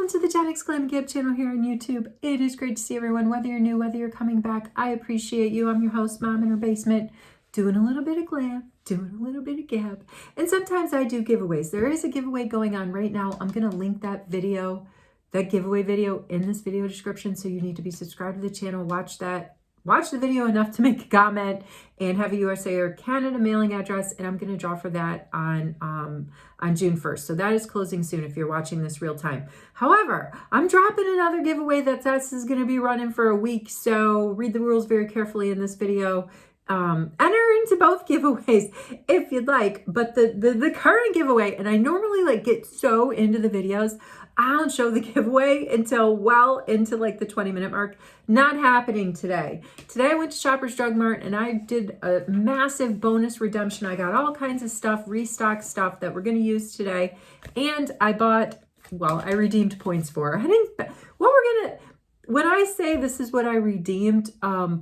Welcome to the Gen X Glam Gab channel here on YouTube. It is great to see everyone, whether you're new, whether you're coming back. I appreciate you. I'm your host, Mom in her basement, doing a little bit of glam, doing a little bit of gab. And sometimes I do giveaways. There is a giveaway going on right now. I'm going to link that video, that giveaway video in this video description. So you need to be subscribed to the channel, watch the video enough to make a comment and have a USA or Canada mailing address. And I'm going to draw for that on June 1st. So that is closing soon if you're watching this real time. However, I'm dropping another giveaway that is going to be running for a week. So read the rules very carefully in this video. Enter into both giveaways if you'd like, but the current giveaway, and I normally get so into the videos, I don't show the giveaway until well into the 20-minute mark. Not happening today. Today I went to Shoppers Drug Mart and I did a massive bonus redemption. I got all kinds of stuff, restock stuff that we're going to use today. And I redeemed points for. When I say this is what I redeemed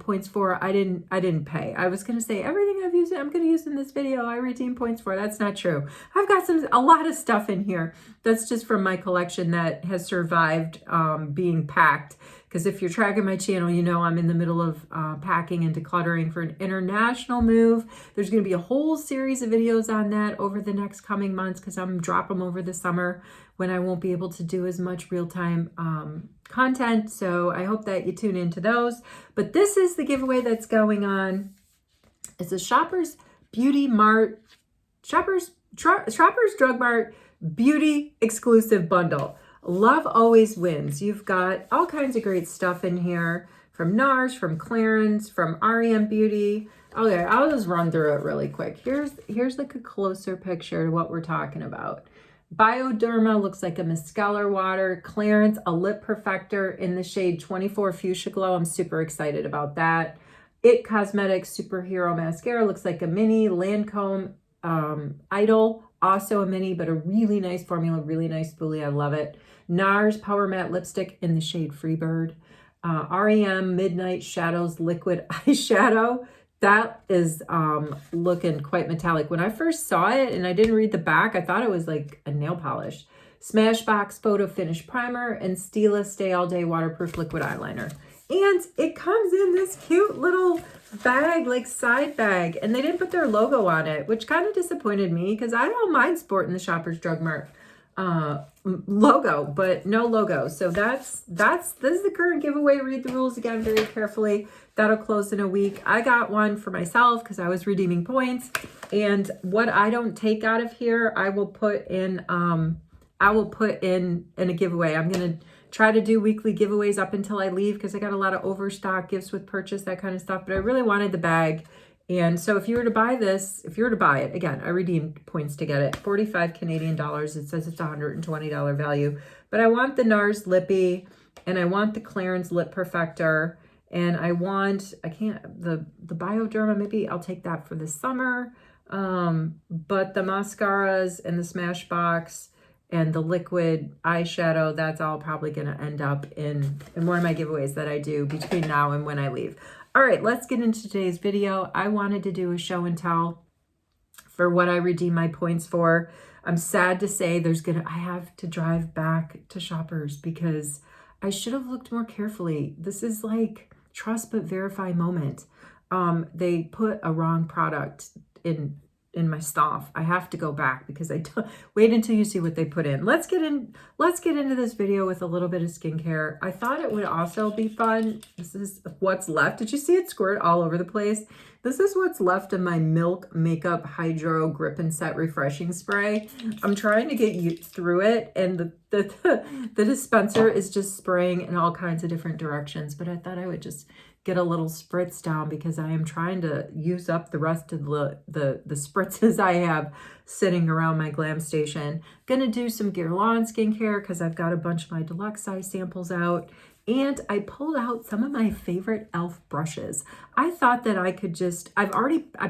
points for, I didn't pay. I was going to say everything I've used, I'm going to use in this video, I redeemed points for. That's not true. I've got a lot of stuff in here that's just from my collection that has survived being packed. Because if you're tracking my channel, you know I'm in the middle of packing and decluttering for an international move. There's going to be a whole series of videos on that over the next coming months because I'm dropping them over the summer when I won't be able to do as much real-time content. So I hope that you tune into those. But this is the giveaway that's going on. It's a Shoppers Drug Mart Beauty exclusive bundle. Love always wins. You've got all kinds of great stuff in here from NARS, from Clarins, from REM Beauty. Okay, I'll just run through it really quick. Here's a closer picture to what we're talking about. Bioderma looks like a micellar water. Clarins, a lip perfector in the shade 24 Fuchsia Glow. I'm super excited about that. It Cosmetics Superhero Mascara looks like a mini. Lancome Idol, also a mini, but a really nice formula, really nice spoolie. I love it. NARS Power Matte Lipstick in the shade Freebird. REM Midnight Shadows Liquid Eyeshadow. That is looking quite metallic. When I first saw it and I didn't read the back, I thought it was like a nail polish. Smashbox Photo Finish Primer and Stila Stay All Day Waterproof Liquid Eyeliner. And it comes in this cute little bag, side bag. And they didn't put their logo on it, which kind of disappointed me because I don't mind sporting the Shoppers Drug Mart logo, but no logo. So this is the current giveaway. Read the rules again very carefully. That'll close in a week. I got one for myself because I was redeeming points, and what I don't take out of here I will put in a giveaway. I'm gonna try to do weekly giveaways up until I leave because I got a lot of overstock, gifts with purchase, that kind of stuff, but I really wanted the bag. And so if you were to buy it, again, I redeemed points to get it, 45 Canadian dollars. It says it's $120 value, but I want the NARS Lippy and I want the Clarins Lip Perfector and the Bioderma, maybe I'll take that for the summer. But the mascaras and the Smashbox and the liquid eyeshadow, that's all probably going to end up in one of my giveaways that I do between now and when I leave. All right, let's get into today's video. I wanted to do a show and tell for what I redeem my points for. I'm sad to say I have to drive back to Shoppers because I should have looked more carefully. This is like trust but verify moment. They put a wrong product in my stuff. I have to go back because I don't wait until you see what they put in. Let's get into this video with a little bit of skincare. I thought it would also be fun. This is what's left. Did you see it squirt all over the place? This is what's left of my Milk Makeup Hydro Grip and Set Refreshing Spray. I'm trying to get you through it, and the dispenser is just spraying in all kinds of different directions, but I thought I would just get a little spritz down because I am trying to use up the rest of the spritzes I have sitting around my glam station. Gonna do some Guerlain skincare because I've got a bunch of my deluxe size samples out. And I pulled out some of my favorite e.l.f. brushes. I thought that I could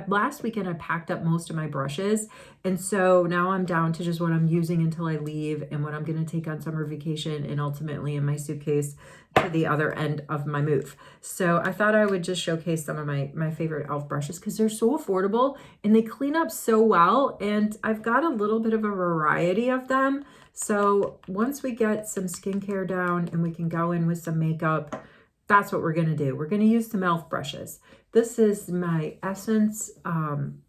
last weekend I packed up most of my brushes. And so now I'm down to just what I'm using until I leave and what I'm going to take on summer vacation and ultimately in my suitcase to the other end of my move. So I thought I would just showcase some of my favorite e.l.f. brushes because they're so affordable and they clean up so well. And I've got a little bit of a variety of them. So once we get some skincare down and we can go in with some makeup, that's what we're going to do. We're going to use some e.l.f. brushes. This is my Guerlain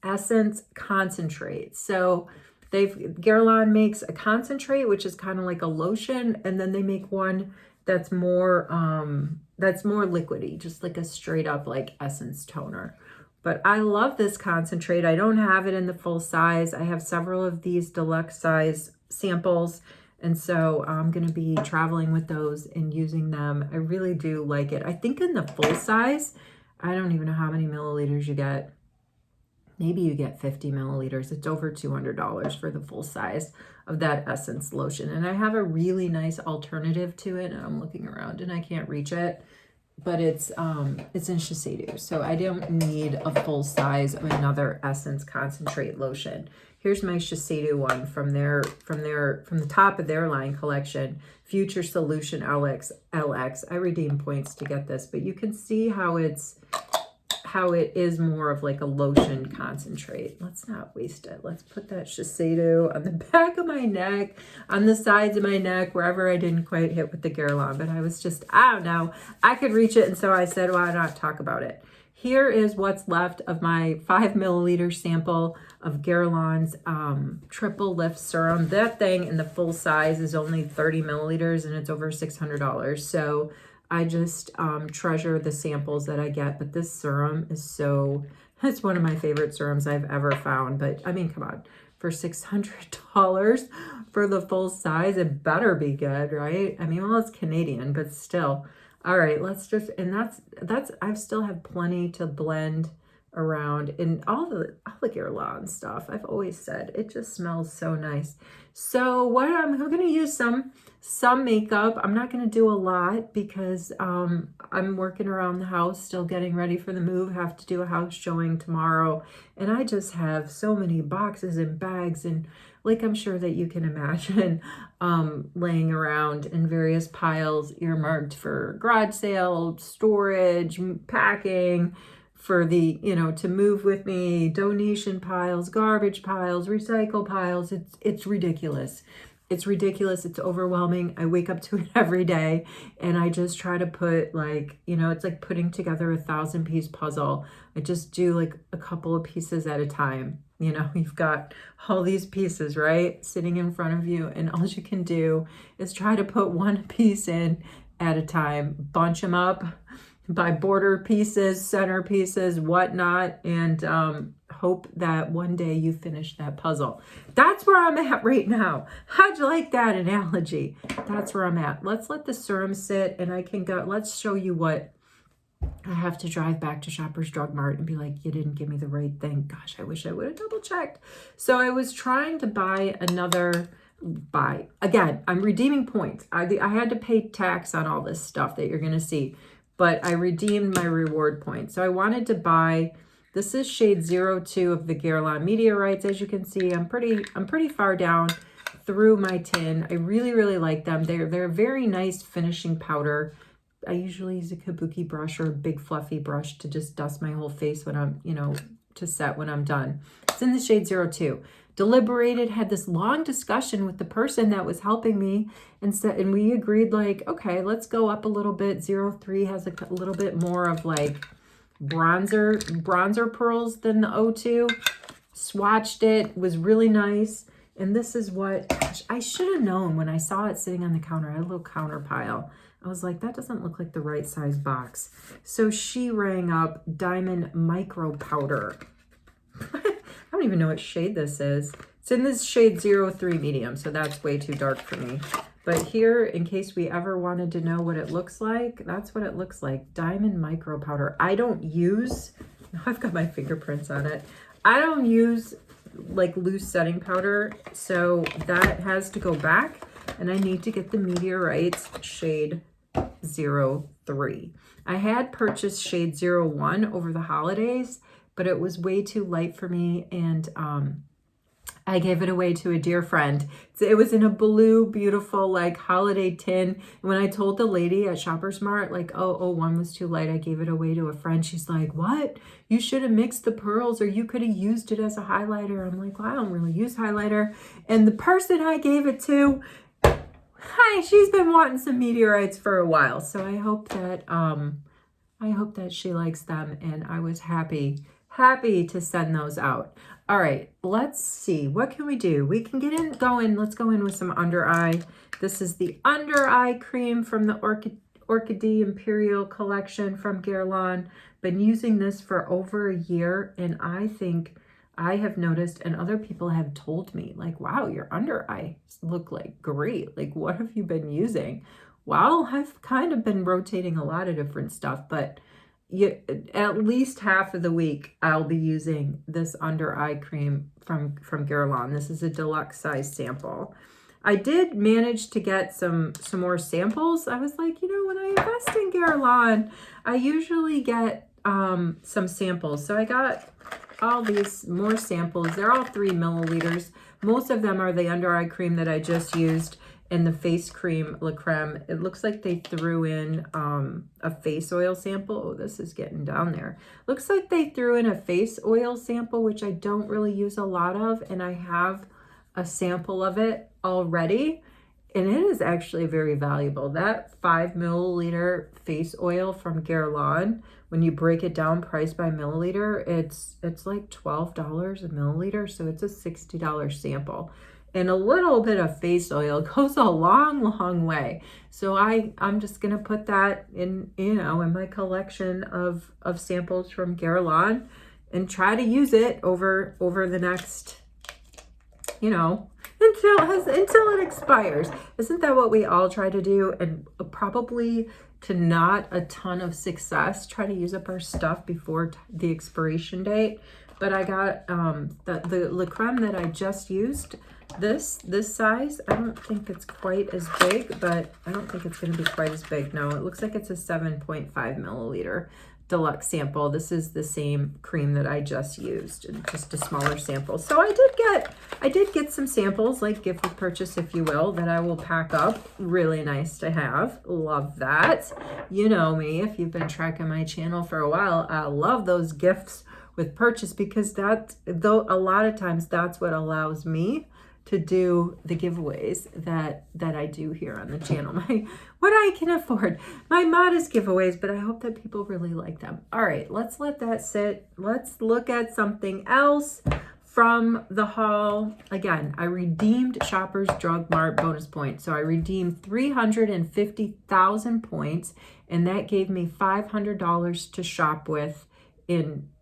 Essence Concentrate. So Guerlain makes a concentrate, which is kind of like a lotion, and then they make one that's more liquidy, just like a straight up like essence toner. But I love this concentrate. I don't have it in the full size. I have several of these deluxe size samples. And so I'm going to be traveling with those and using them. I really do like it. I think in the full size, I don't even know how many milliliters you get. Maybe you get 50 milliliters. It's over $200 for the full size of that essence lotion. And I have a really nice alternative to it. And I'm looking around and I can't reach it. But it's in Shiseido, so I don't need a full size of another Essence Concentrate lotion. Here's my Shiseido one from the top of their line collection, Future Solution LX. I redeemed points to get this, but you can see how it is more of like a lotion concentrate. Let's not waste it. Let's put that Shiseido on the back of my neck, on the sides of my neck, wherever I didn't quite hit with the Guerlain. But I was just, I don't know, I could reach it. And so I said, why not talk about it? Here is what's left of my 5 milliliter sample of Guerlain's Triple Lift Serum. That thing in the full size is only 30 milliliters and it's over $600. So I just treasure the samples that I get, but this serum is it's one of my favorite serums I've ever found. But I mean, come on, for $600 for the full size, it better be good, right? I mean, well, it's Canadian, but still. All right, let's just, and that's, I still have plenty to blend around in all the Guerlain stuff. I've always said it just smells so nice. So I'm going to use some makeup. I'm not going to do a lot because I'm working around the house, still getting ready for the move. Have to do a house showing tomorrow, and I just have so many boxes and bags and, like, I'm sure that you can imagine, laying around in various piles earmarked for garage sale, storage, packing, for the, to move with me, donation piles, garbage piles, recycle piles. It's ridiculous. It's ridiculous. It's overwhelming. I wake up to it every day and I just try to put it's like putting together a 1,000-piece puzzle. I just do like a couple of pieces at a time. You've got all these pieces, right, sitting in front of you, and all you can do is try to put one piece in at a time, bunch them up by border pieces, center pieces, whatnot, and hope that one day you finish that puzzle. That's where I'm at right now. How'd you like that analogy? That's where I'm at. Let's let the serum sit, and I can go. Let's show you what I have to drive back to Shoppers Drug Mart and be like, you didn't give me the right thing. Gosh, I wish I would have double checked. So I was trying to buy again, I'm redeeming points. I had to pay tax on all this stuff that you're going to see, but I redeemed my reward points. So I wanted to buy, this is shade 02 of the Guerlain Meteorites. As you can see, I'm pretty far down through my tin. I really, really like them. They're a very nice finishing powder. I usually use a kabuki brush or a big fluffy brush to just dust my whole face when I'm, to set when I'm done. It's in the shade 02. Deliberated, had this long discussion with the person that was helping me, and we agreed, like, okay, let's go up a little bit. 03 has a little bit more of like bronzer pearls than the 02. Swatched it, was really nice. And this is what, gosh, I should have known when I saw it sitting on the counter. I had a little counter pile. I was like, that doesn't look like the right size box. So she rang up Diamond Micro Powder. I don't even know what shade this is. It's in this shade 03 medium, so that's way too dark for me. But here, in case we ever wanted to know what it looks like, that's what it looks like. Diamond Micro Powder. I don't use, I've got my fingerprints on it. I don't use like loose setting powder, so that has to go back, and I need to get the Meteorites shade 03. I had purchased shade 01 over the holidays, but it was way too light for me, and I gave it away to a dear friend. It was in a blue, beautiful, like holiday tin. When I told the lady at Shoppers Mart, like, oh, one was too light, I gave it away to a friend. She's like, what? You should have mixed the pearls, or you could have used it as a highlighter. I'm like, well, I don't really use highlighter. And the person I gave it to, she's been wanting some meteorites for a while. So I hope that she likes them, and I was happy to send those out. All right, let's see. What can we do? We can let's go in with some under eye. This is the under eye cream from the Orchidee Imperial collection from Guerlain. Been using this for over a year, and I think I have noticed, and other people have told me, like, wow, your under eyes look like great. Like, what have you been using? Well, I've kind of been rotating a lot of different stuff, but at least half of the week I'll be using this under eye cream from Guerlain. This is a deluxe size sample. I did manage to get some more samples. I was like, when I invest in Guerlain, I usually get some samples. So I got all these more samples. They're all 3 milliliters. Most of them are the under eye cream that I just used, and the face cream La Creme. It looks like they threw in a face oil sample. Oh, this is getting down there. Looks like they threw in a face oil sample, which I don't really use a lot of, and I have a sample of it already, and it is actually very valuable. That 5 milliliter face oil from Guerlain, when you break it down price by milliliter, it's like $12 a milliliter, so it's a $60 sample. And a little bit of face oil goes a long way. So I'm just gonna put that in, in my collection of samples from Guerlain, and try to use it over the next, until it expires. Isn't that what we all try to do? And probably to not a ton of success, try to use up our stuff before the expiration date. But I got the La Creme that I just used. This size, I don't think it's quite as big, but I don't think it's going to be quite as big. No, it looks like it's a 7.5 milliliter deluxe sample. This is the same cream that I just used, and just a smaller sample. So I did get some samples, like gift with purchase, if you will, that I will pack up. Really nice to have. Love that. You know me, if you've been tracking my channel for a while, I love those gifts with purchase, because a lot of times that's what allows me to do the giveaways that I do here on the channel. What I can afford. My modest giveaways, but I hope that people really like them. All right, let's let that sit. Let's look at something else from the haul. Again, I redeemed Shoppers Drug Mart bonus points. So I redeemed 350,000 points, and that gave me $500 to shop with.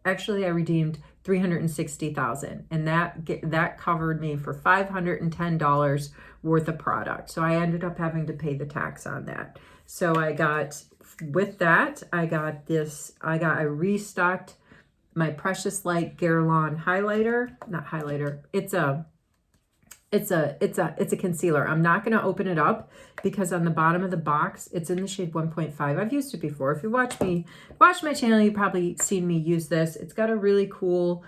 Actually, I redeemed 360,000, and that covered me for $510 worth of product. So I ended up having to pay the tax on that. So I restocked my Precious Light Guerlain highlighter, not highlighter. It's a concealer. I'm not going to open it up, because on the bottom of the box, it's in the shade 1.5. I've used it before. If you watch my channel, you've probably seen me use this. It's got a really cool,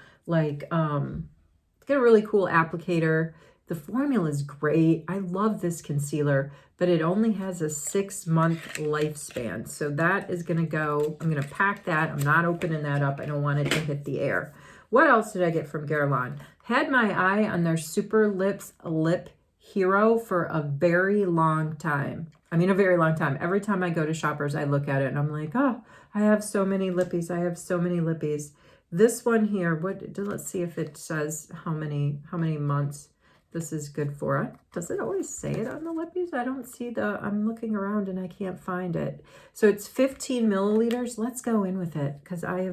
applicator. The formula is great. I love this concealer, but it only has a 6-month lifespan. So that is going to go, I'm going to pack that. I'm not opening that up. I don't want it to hit the air. What else did I get from Guerlain? Had my eye on their Super Lips Lip Hero for a very long time. I mean, a very long time. Every time I go to Shoppers, I look at it and I'm like, oh, I have so many lippies. I have so many lippies. This one here, let's see if it says how many months this is good for. Does it always say it on the lippies? I don't see I'm looking around and I can't find it. So it's 15 milliliters. Let's go in with it, because I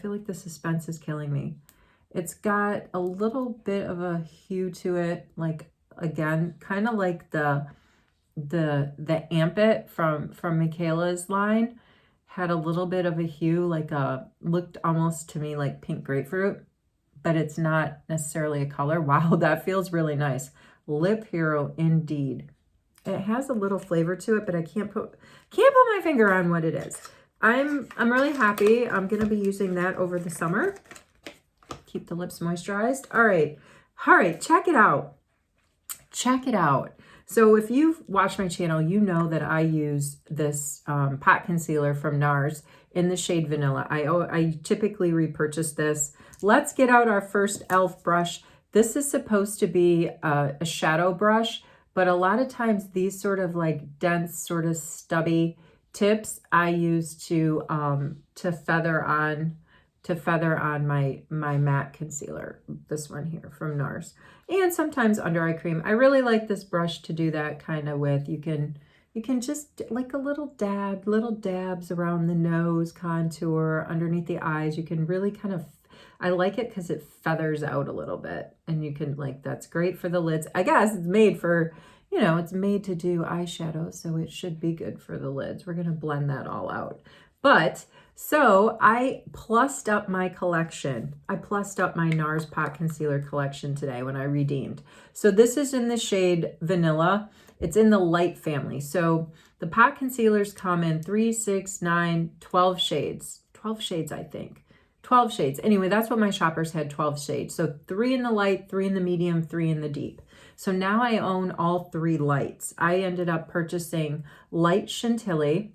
feel like the suspense is killing me. It's got a little bit of a hue to it, like, again, kind of like the Amp It from Michaela's line had a little bit of a hue, looked almost to me like pink grapefruit, but it's not necessarily a color. Wow, that feels really nice. Lip Hero indeed. It has a little flavor to it, but I can't put my finger on what it is. I'm really happy. I'm gonna be using that over the summer. Keep the lips moisturized. All right, All right, check it out. Check it out. So if you've watched my channel, you know that I use this pot concealer from NARS in the shade Vanilla. I typically repurchase this. Let's get out our first e.l.f. brush. This is supposed to be a shadow brush, but a lot of times these sort of like dense, sort of stubby tips I use to feather on my matte concealer, this one here from NARS, and sometimes under eye cream. I really like this brush to do that kind of with. You can just like a little dabs around the nose contour, underneath the eyes. You can really kind of, I like it because it feathers out a little bit, and you can like, that's great for the lids. I guess it's made for, you know, it's made to do eyeshadow, so it should be good for the lids. We're gonna blend that all out. But so I plussed up my collection. I plussed up my NARS Pot Concealer collection today when I redeemed. So this is in the shade Vanilla. It's in the light family. So the pot concealers come in 3, 6, 9, 12 shades. 12 shades, I think. 12 shades. Anyway, that's what my shoppers had, 12 shades. So 3 in the light, 3 in the medium, 3 in the deep. So now I own all 3 lights. I ended up purchasing light Chantilly.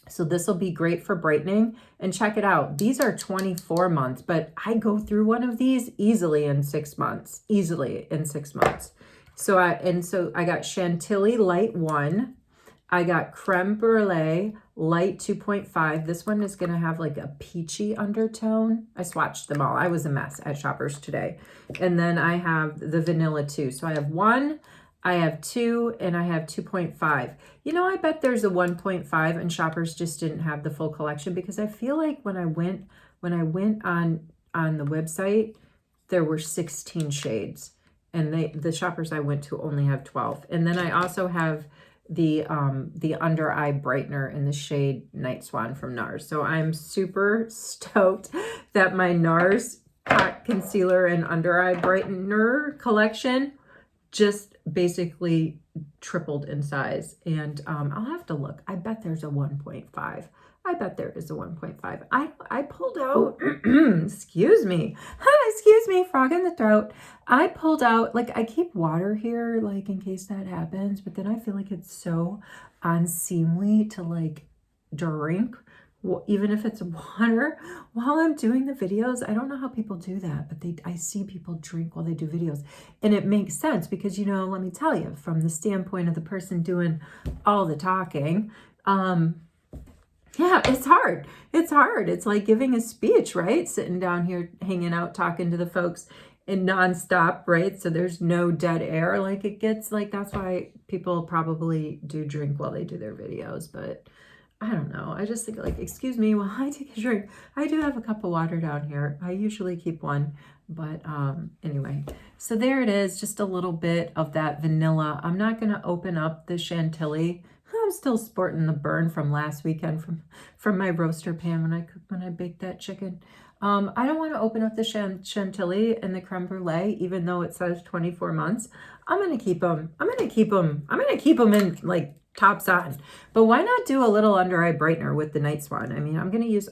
So this will be great for brightening. And check it out. These are 24 months, but I go through one of these easily in 6 months. Easily in 6 months. So I got Chantilly Light 1. I got Creme Brulee Light 2.5. This one is going to have like a peachy undertone. I swatched them all. I was a mess at Shoppers today. And then I have the Vanilla 2. So I have 1, I have 2, and I have 2.5. You know, I bet there's a 1.5 and Shoppers just didn't have the full collection, because I feel like when I went on the website, there were 16 shades, and the Shoppers I went to only have 12. And then I also have the under eye brightener in the shade Night Swan from NARS. So I'm super stoked that my NARS Pot Concealer and under eye brightener collection just basically tripled in size. And I'll have to look. I bet there's a 1.5. I bet there is a 1.5. I pulled out, excuse me, frog in the throat. I pulled out, like, I keep water here, like, in case that happens, but then I feel like it's so unseemly to, like, drink, even if it's water, while I'm doing the videos. I don't know how people do that, but I see people drink while they do videos. And it makes sense because, you know, let me tell you, from the standpoint of the person doing all the talking, yeah, it's hard. It's hard. It's like giving a speech, right? Sitting down here, hanging out, talking to the folks in nonstop, right? So there's no dead air. Like, it gets like, that's why people probably do drink while they do their videos. But I don't know. I just think, like, excuse me while I take a drink. I do have a cup of water down here. I usually keep one. But anyway, so there it is. Just a little bit of that vanilla. I'm not going to open up the Chantilly. I'm still sporting the burn from last weekend from my roaster pan when I baked that chicken. I don't want to open up the Chantilly and the creme brulee, even though it says 24 months. I'm going to keep them. I'm going to keep them in, like, tops on. But why not do a little under eye brightener with the Night Swan? I mean, I'm going to use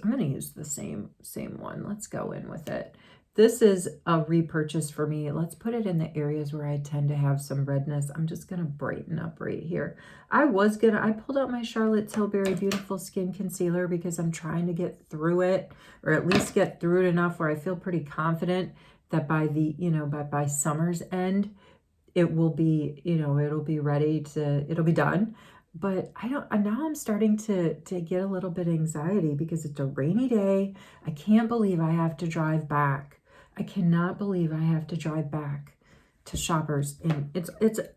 the same one. Let's go in with it. This is a repurchase for me. Let's put it in the areas where I tend to have some redness. I'm just going to brighten up right here. I pulled out my Charlotte Tilbury Beautiful Skin Concealer because I'm trying to get through it, or at least get through it enough where I feel pretty confident that by summer's end, it will be, it'll be ready it'll be done. But now I'm starting to get a little bit of anxiety because it's a rainy day. I can't believe I have to drive back. I cannot believe I have to drive back to Shoppers. And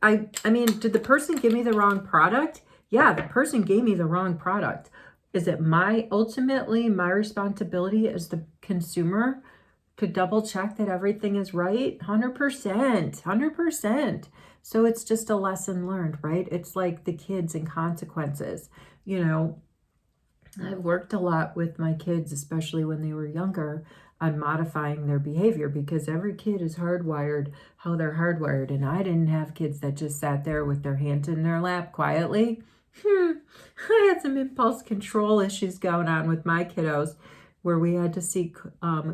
I mean, did the person give me the wrong product? Yeah, the person gave me the wrong product. Is it ultimately my responsibility as the consumer to double check that everything is right? 100%. So it's just a lesson learned, right? It's like the kids and consequences. I've worked a lot with my kids, especially when they were younger, on modifying their behavior, because every kid is hardwired how they're hardwired. And I didn't have kids that just sat there with their hands in their lap quietly. I had some impulse control issues going on with my kiddos. where we had to seek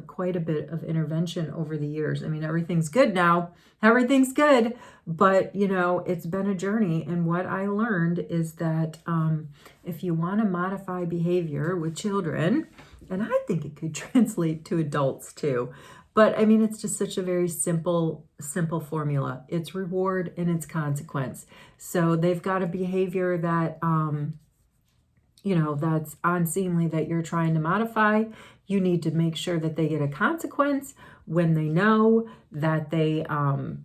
quite a bit of intervention over the years. I mean, everything's good now. Everything's good. But, you know, it's been a journey. And what I learned is that if you want to modify behavior with children, and I think it could translate to adults too, but I mean, it's just such a very simple formula. It's reward and it's consequence. So they've got a behavior that, you know, that's unseemly that you're trying to modify. You need to make sure that they get a consequence when they know that they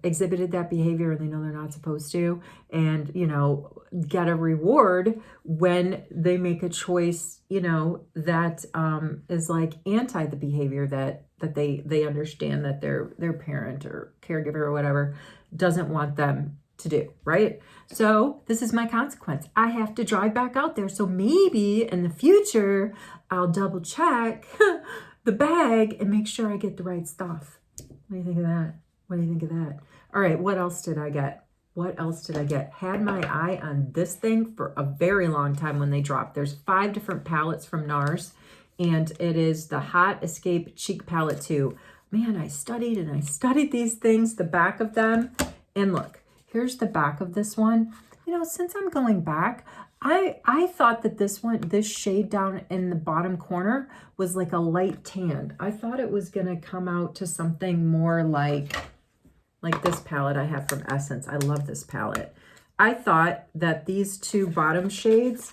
exhibited that behavior and they know they're not supposed to, and, you know, get a reward when they make a choice, you know, that is like anti the behavior that they understand that their parent or caregiver or whatever doesn't want them to do, right? So this is my consequence. I have to drive back out there. So maybe in the future, I'll double check the bag and make sure I get the right stuff. What do you think of that? What do you think of that? All right, what else did I get? What else did I get? Had my eye on this thing for a very long time when they dropped. There's 5 different palettes from NARS, and it is the Hot Escape Cheek Palette 2. Man, I studied and I studied these things, the back of them, and look, here's the back of this one. You know, since I'm going back, I thought that this shade down in the bottom corner was like a light tan. I thought it was gonna come out to something more like this palette I have from Essence. I love this palette. I thought that these 2 bottom shades,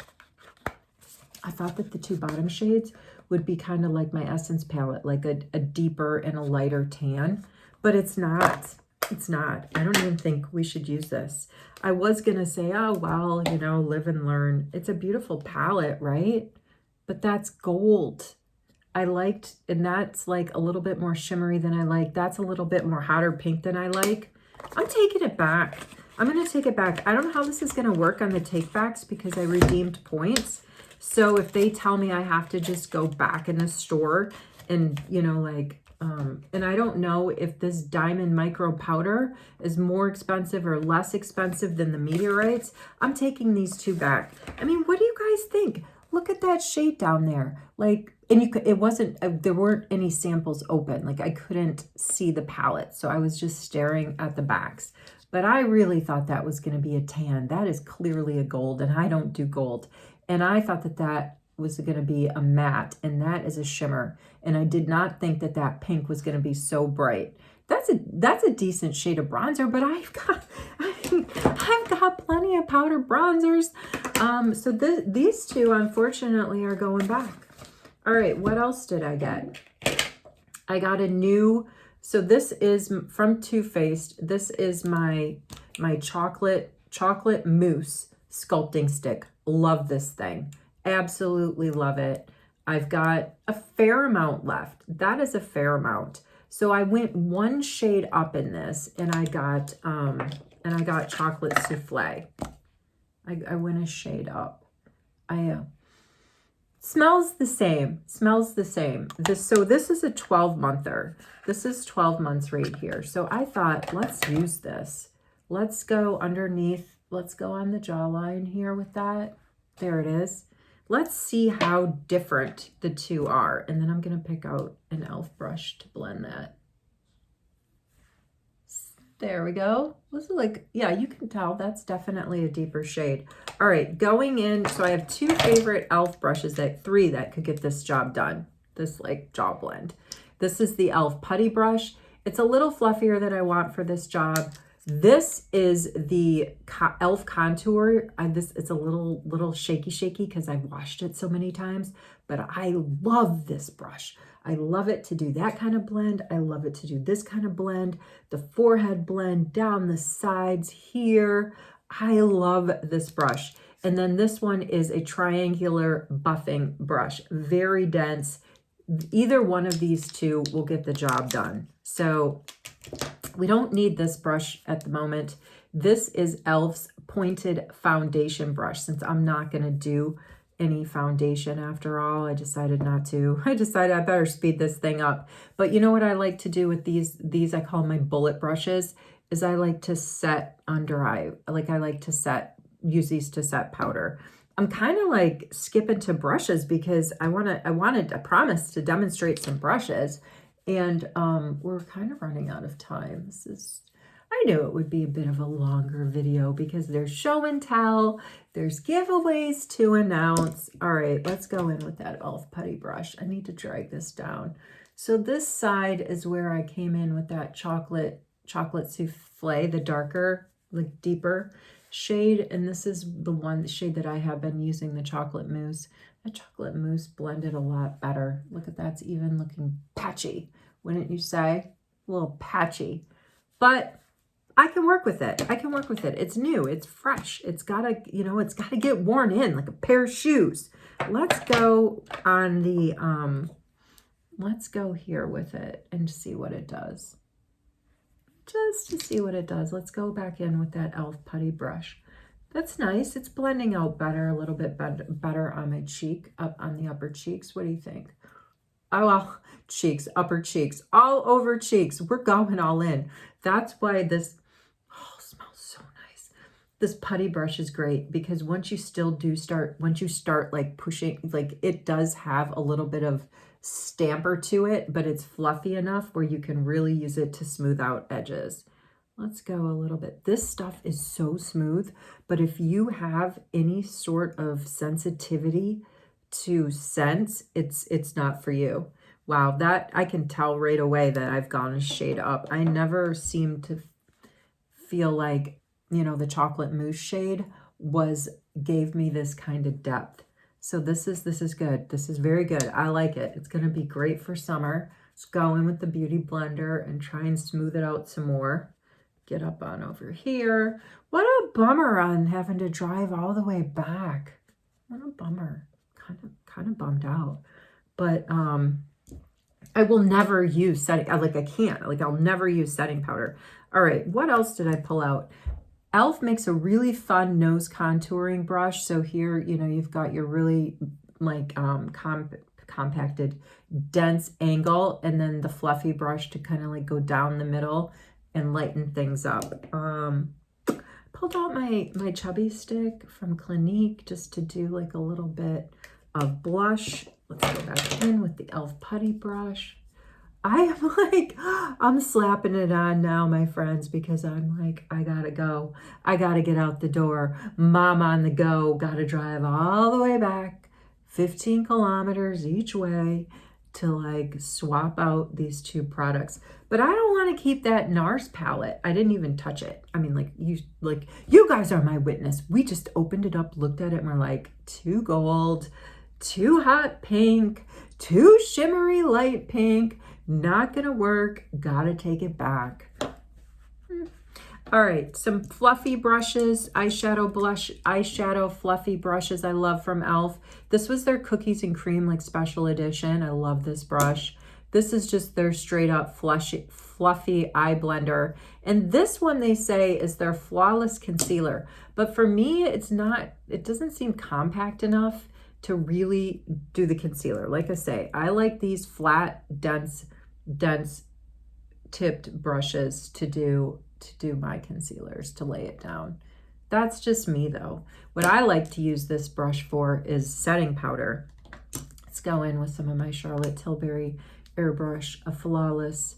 the 2 bottom shades would be kind of like my Essence palette, like a deeper and a lighter tan, but it's not. It's not. I don't even think we should use this. I was going to say, oh, well, you know, live and learn. It's a beautiful palette, right? But that's gold. I liked, and that's like a little bit more shimmery than I like. That's a little bit more hotter pink than I like. I'm taking it back. I'm going to take it back. I don't know how this is going to work on the take backs because I redeemed points. So if they tell me I have to just go back in the store and, you know, like, and I don't know if this diamond micro powder is more expensive or less expensive than the meteorites. I'm taking these 2 back. I mean, what do you guys think? Look at that shade down there. Like, and you could, it wasn't, there weren't any samples open. Like I couldn't see the palette. So I was just staring at the backs. But I really thought that was going to be a tan. That is clearly a gold, and I don't do gold. And I thought that that was going to be a matte, and that is a shimmer. And I did not think that that pink was going to be so bright. That's a decent shade of bronzer, but I've got plenty of powder bronzers. So these 2, unfortunately, are going back. All right, what else did I get? I got a new, so this is from Too Faced. This is my chocolate mousse sculpting stick. Love this thing. Absolutely love it. I've got a fair amount left. That is a fair amount. So I went 1 shade up in this, and I got chocolate souffle. I went a shade up. Smells the same. Smells the same. This is a 12-monther. This is 12 months right here. So I thought, let's use this. Let's go underneath. Let's go on the jawline here with that. There it is. Let's see how different the 2 are. And then I'm going to pick out an e.l.f. brush to blend that. There we go. This is like, yeah, you can tell that's definitely a deeper shade. All right, going in. So I have 2 favorite e.l.f. brushes, 3 that could get this job done. This like jaw blend. This is the e.l.f. putty brush. It's a little fluffier than I want for this job. This is the e.l.f. contour. It's a little shaky because I've washed it so many times, but I love this brush. I love it to do that kind of blend. I love it to do this kind of blend, the forehead blend down the sides here. I love this brush. And then this one is a triangular buffing brush, very dense. Either one of these 2 will get the job done. So we don't need this brush at the moment. This is e.l.f.'s pointed foundation brush. Since I'm not going to do any foundation after all, I decided not to. I decided I better speed this thing up. But you know what I like to do with these I call my bullet brushes, is I like to set under eye. Like I like to use these to set powder. I'm kind of like skipping to brushes because I promise to demonstrate some brushes, and we're kind of running out of time. I knew it would be a bit of a longer video because there's show and tell, there's giveaways to announce. All right, let's go in with that e.l.f. putty brush. I need to drag this down. So this side is where I came in with that chocolate souffle, the darker, like deeper shade, and this is the shade that I have been using, the chocolate mousse. The chocolate mousse blended a lot better. Look at that's even looking patchy, wouldn't you say? A little patchy, but I can work with it. I can work with it. It's new, it's fresh. It's gotta, it's gotta get worn in like a pair of shoes. Let's go on the, let's go here with it and see what it does. Just to see what it does. Let's go back in with that e.l.f. putty brush. That's nice. It's blending out better, a little bit better on my cheek, up on the upper cheeks. What do you think? Oh, well, cheeks, upper cheeks, all over cheeks. We're going all in. That's why this, smells so nice. This putty brush is great because once you start like pushing, like it does have a little bit of stamper to it, but it's fluffy enough where you can really use it to smooth out edges. Let's go a little bit. This stuff is so smooth, but if you have any sort of sensitivity to scents, it's not for you. Wow, that I can tell right away that I've gone a shade up. I never seem to feel like, the chocolate mousse shade gave me this kind of depth. So this is good. This is very good. I like it. It's going to be great for summer. Let's go in with the Beauty Blender and try and smooth it out some more. Get up on over here. What a bummer on having to drive all the way back. What a bummer. Kind of bummed out. But I will never use setting. I can't. I'll never use setting powder. All right. What else did I pull out? e.l.f. makes a really fun nose contouring brush. So here, you've got your really compacted, dense angle, and then the fluffy brush to kind of go down the middle and lighten things up. Pulled out my chubby stick from Clinique just to do a little bit of blush. Let's go back in with the e.l.f. putty brush. I'm slapping it on now, my friends, because I'm I gotta go. I gotta get out the door. Mom on the go. Gotta drive all the way back, 15 kilometers each way to swap out these two products. But I don't want to keep that NARS palette. I didn't even touch it. I mean, you guys are my witness. We just opened it up, looked at it, and we're like, too gold, too hot pink, too shimmery light pink. Not gonna work, gotta take it back. All right, some fluffy brushes, eyeshadow fluffy brushes I love from e.l.f. This was their cookies and cream special edition. I love this brush. This is just their straight up fluffy eye blender. And this one they say is their flawless concealer. But for me, it doesn't seem compact enough to really do the concealer. Like I say, I like these flat, dense tipped brushes to do my concealers, to lay it down. That's just me though. What I like to use this brush for is setting powder. Let's go in with some of my Charlotte Tilbury Airbrush, a flawless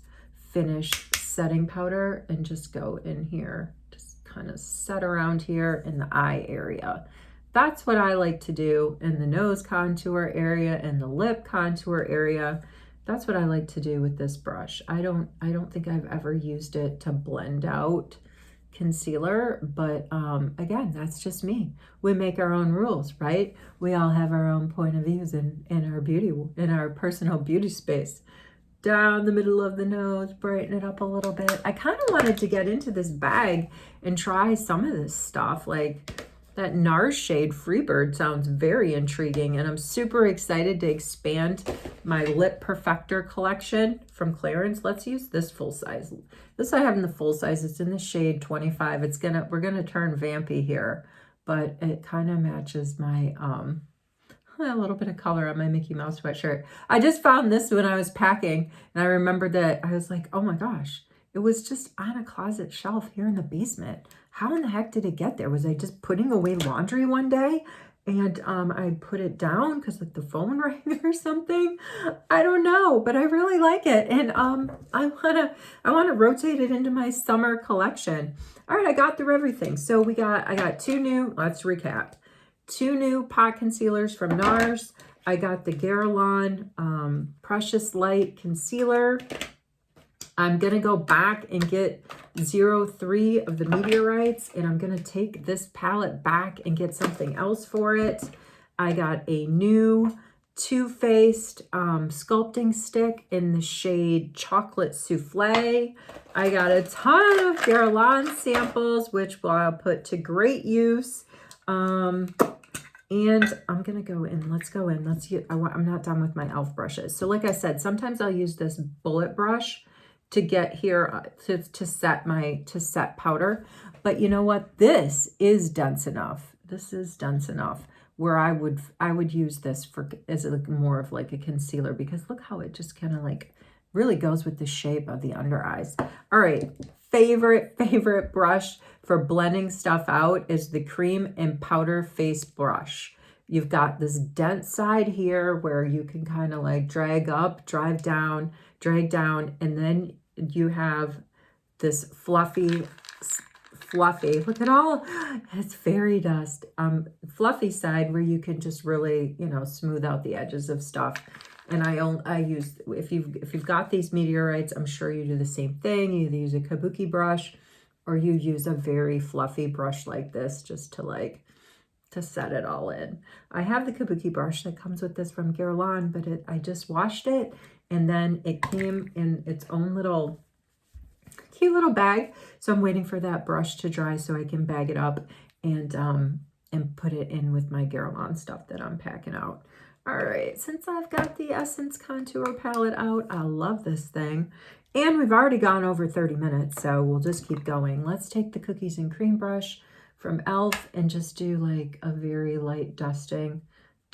finish setting powder, and just go in here, just kind of set around here in the eye area. That's what I like to do in the nose contour area and the lip contour area. That's what I like to do with this brush. I don't think I've ever used it to blend out concealer, but again, that's just me. We make our own rules, right? We all have our own point of views in our personal beauty space. Down the middle of the nose, brighten it up a little bit. I kind of wanted to get into this bag and try some of this stuff. That NARS shade Freebird sounds very intriguing, and I'm super excited to expand my Lip Perfector collection from Clarins. Let's use this full size. This I have in the full size. It's in the shade 25. We're gonna turn vampy here, but it kind of matches my a little bit of color on my Mickey Mouse sweatshirt. I just found this when I was packing, and I remembered that I was like, oh my gosh, it was just on a closet shelf here in the basement. How in the heck did it get there? Was I just putting away laundry one day and I put it down because like the phone rang or something. I don't know, but I really like it, and I wanna rotate it into my summer collection. All right, I got through everything. So I got two new. Let's recap. Two new pot concealers from NARS. I got the Guerlain Precious Light Concealer. I'm going to go back and get 03 of the Meteorites, and I'm going to take this palette back and get something else for it. I got a new Too Faced sculpting stick in the shade Chocolate Souffle. I got a ton of Guerlain samples, which I'll put to great use. And I'm going to go in. Let's go in. I'm not done with my e.l.f. brushes. So like I said, sometimes I'll use this bullet brush to get here to set powder. But you know what? This is dense enough. This is dense enough where I would use this as more of like a concealer, because look how it just kind of like really goes with the shape of the under eyes. All right. Favorite brush for blending stuff out is the Cream and Powder Face Brush. You've got this dense side here where you can kind of like drag up, drag down, and then you have this fluffy, look at all, it's fairy dust, fluffy side where you can just really, smooth out the edges of stuff. And I use, if you've got these Meteorites, I'm sure you do the same thing. You either use a kabuki brush or you use a very fluffy brush like this just to set it all in. I have the kabuki brush that comes with this from Guerlain, but I just washed it, and then it came in its own little cute little bag. So I'm waiting for that brush to dry so I can bag it up and put it in with my Guerlain stuff that I'm packing out. All right, since I've got the Essence Contour Palette out, I love this thing. And we've already gone over 30 minutes, so we'll just keep going. Let's take the Cookies and Cream brush from e.l.f. and just do like a very light dusting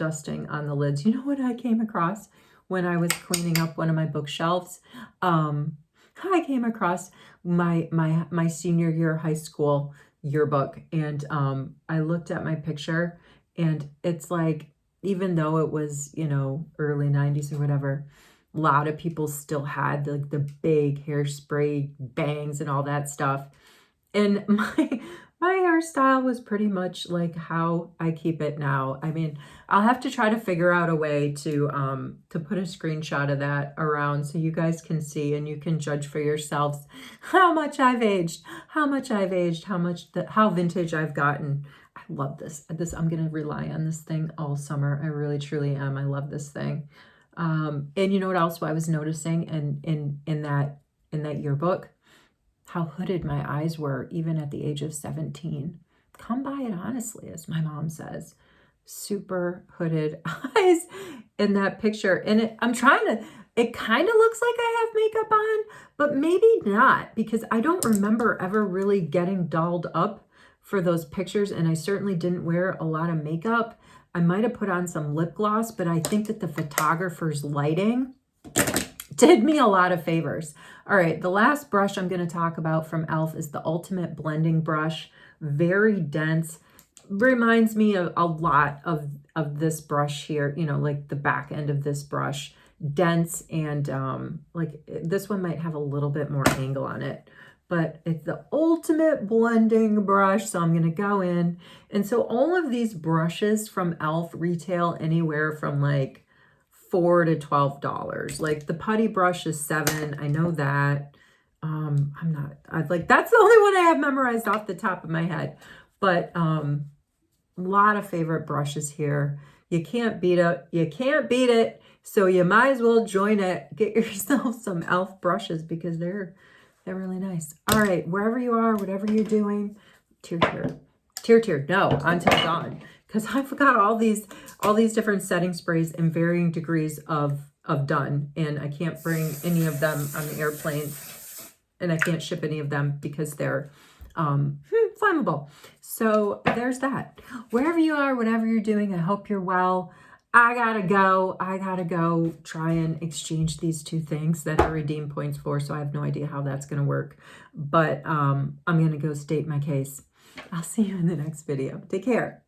on the lids. You know what I came across when I was cleaning up one of my bookshelves? I came across my senior year high school yearbook, and I looked at my picture, and it's like, even though it was, early 90s or whatever, a lot of people still had the big hairspray bangs and all that stuff. And my hairstyle was pretty much like how I keep it now. I mean, I'll have to try to figure out a way to put a screenshot of that around so you guys can see and you can judge for yourselves how much I've aged, how vintage I've gotten. I love this. I'm going to rely on this thing all summer. I really, truly am. I love this thing. And you know what else I was noticing in that yearbook? How hooded my eyes were even at the age of 17. Come by it honestly, as my mom says. Super hooded eyes in that picture. And it kind of looks like I have makeup on, but maybe not, because I don't remember ever really getting dolled up for those pictures, and I certainly didn't wear a lot of makeup. I might have put on some lip gloss, but I think that the photographer's lighting did me a lot of favors. All right, the last brush I'm going to talk about from e.l.f. is the Ultimate Blending Brush. Very dense. Reminds me of a lot of this brush here, like the back end of this brush. Dense, and like this one might have a little bit more angle on it. But it's the Ultimate Blending Brush, so I'm going to go in. And so all of these brushes from e.l.f. retail anywhere from like $4 to $12. Like the putty brush is $7. I know that. That's the only one I have memorized off the top of my head. But a lot of favorite brushes here. You can't beat it. You can't beat it. So you might as well join it. Get yourself some e.l.f. brushes because they're really nice. All right, wherever you are, whatever you're doing, tear. No, until dawn, because I forgot all these different setting sprays in varying degrees of done, and I can't bring any of them on the airplane, and I can't ship any of them because they're flammable. So there's that. Wherever you are, whatever you're doing, I hope you're well. I gotta go try and exchange these two things that I redeem points for, so I have no idea how that's gonna work. But I'm gonna go state my case. I'll see you in the next video. Take care.